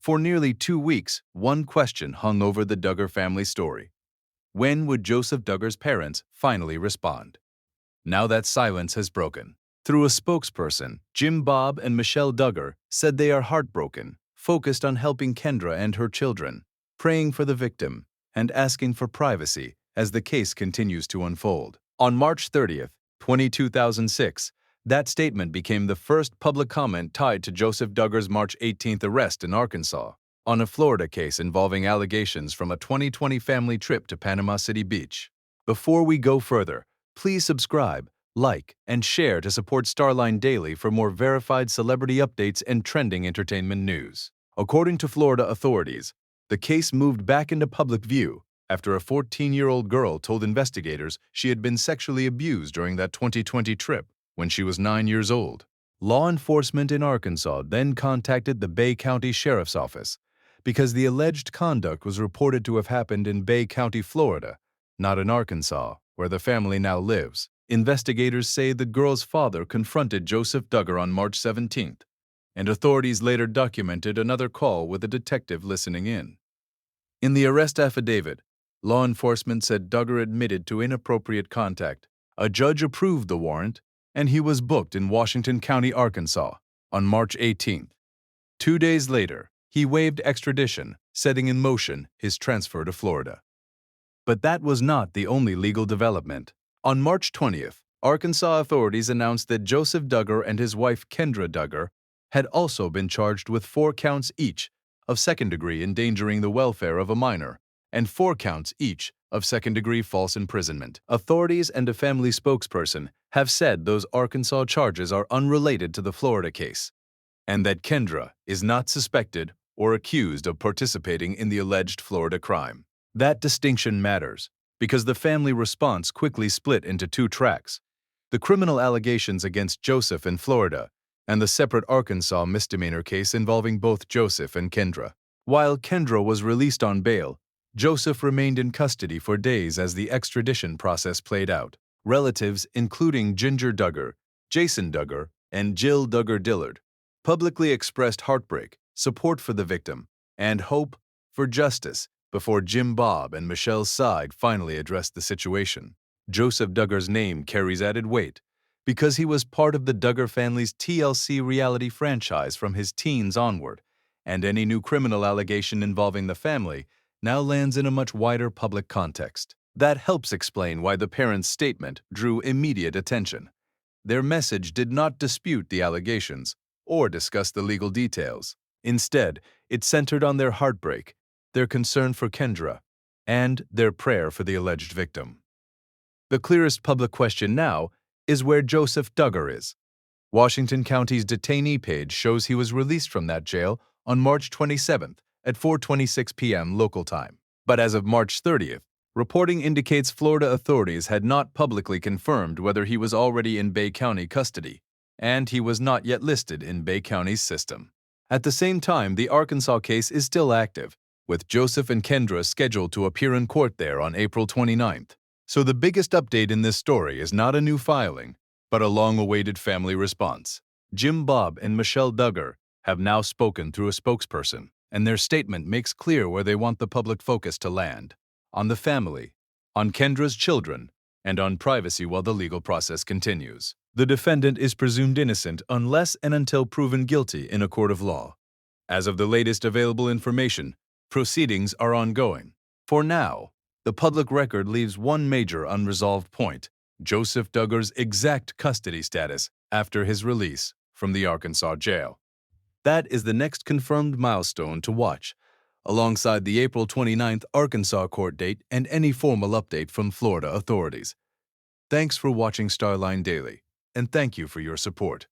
For nearly 2 weeks, one question hung over the Duggar family story. When would Joseph Duggar's parents finally respond? Now that silence has broken. Through a spokesperson, Jim Bob and Michelle Duggar said they are heartbroken, focused on helping Kendra and her children, praying for the victim, and asking for privacy as the case continues to unfold. On March 30th, 2006, that statement became the first public comment tied to Joseph Duggar's March 18th arrest in Arkansas, on a Florida case involving allegations from a 2020 family trip to Panama City Beach. Before we go further, please subscribe, like, and share to support Starline Daily for more verified celebrity updates and trending entertainment news. According to Florida authorities, the case moved back into public view after a 14-year-old girl told investigators she had been sexually abused during that 2020 trip when she was 9 years old. Law enforcement in Arkansas then contacted the Bay County Sheriff's Office because the alleged conduct was reported to have happened in Bay County, Florida, not in Arkansas, where the family now lives. Investigators say the girl's father confronted Joseph Duggar on March 17th, and authorities later documented another call with a detective listening in. In the arrest affidavit, law enforcement said Duggar admitted to inappropriate contact. A judge approved the warrant, and he was booked in Washington County, Arkansas, on March 18th. 2 days later, he waived extradition, setting in motion his transfer to Florida. But that was not the only legal development. On March 20th, Arkansas authorities announced that Joseph Duggar and his wife Kendra Duggar had also been charged with 4 counts each of second-degree endangering the welfare of a minor and 4 counts each of second-degree false imprisonment. Authorities and a family spokesperson have said those Arkansas charges are unrelated to the Florida case, and that Kendra is not suspected or accused of participating in the alleged Florida crime. That distinction matters because the family response quickly split into 2 tracks: the criminal allegations against Joseph in Florida and the separate Arkansas misdemeanor case involving both Joseph and Kendra. While Kendra was released on bail, Joseph remained in custody for days as the extradition process played out. Relatives, including Ginger Duggar, Jason Duggar, and Jill Duggar Dillard, publicly expressed heartbreak, support for the victim, and hope for justice before Jim Bob and Michelle's side finally addressed the situation. Joseph Duggar's name carries added weight because he was part of the Duggar family's TLC reality franchise from his teens onward, and any new criminal allegation involving the family now lands in a much wider public context. That helps explain why the parents' statement drew immediate attention. Their message did not dispute the allegations or discuss the legal details. Instead, it centered on their heartbreak, their concern for Kendra, and their prayer for the alleged victim. The clearest public question now is where Joseph Duggar is. Washington County's detainee page shows he was released from that jail on March 27th at 4:26 p.m. local time. But as of March 30th, reporting indicates Florida authorities had not publicly confirmed whether he was already in Bay County custody, and he was not yet listed in Bay County's system. At the same time, the Arkansas case is still active, with Joseph and Kendra scheduled to appear in court there on April 29th. So the biggest update in this story is not a new filing, but a long-awaited family response. Jim Bob and Michelle Duggar have now spoken through a spokesperson, and their statement makes clear where they want the public focus to land: on the family, on Kendra's children, and on privacy while the legal process continues. The defendant is presumed innocent unless and until proven guilty in a court of law. As of the latest available information, proceedings are ongoing. For now, the public record leaves one major unresolved point: Joseph Duggar's exact custody status after his release from the Arkansas jail. That is the next confirmed milestone to watch, alongside the April 29th Arkansas court date and any formal update from Florida authorities. Thanks for watching Starline Daily, and thank you for your support.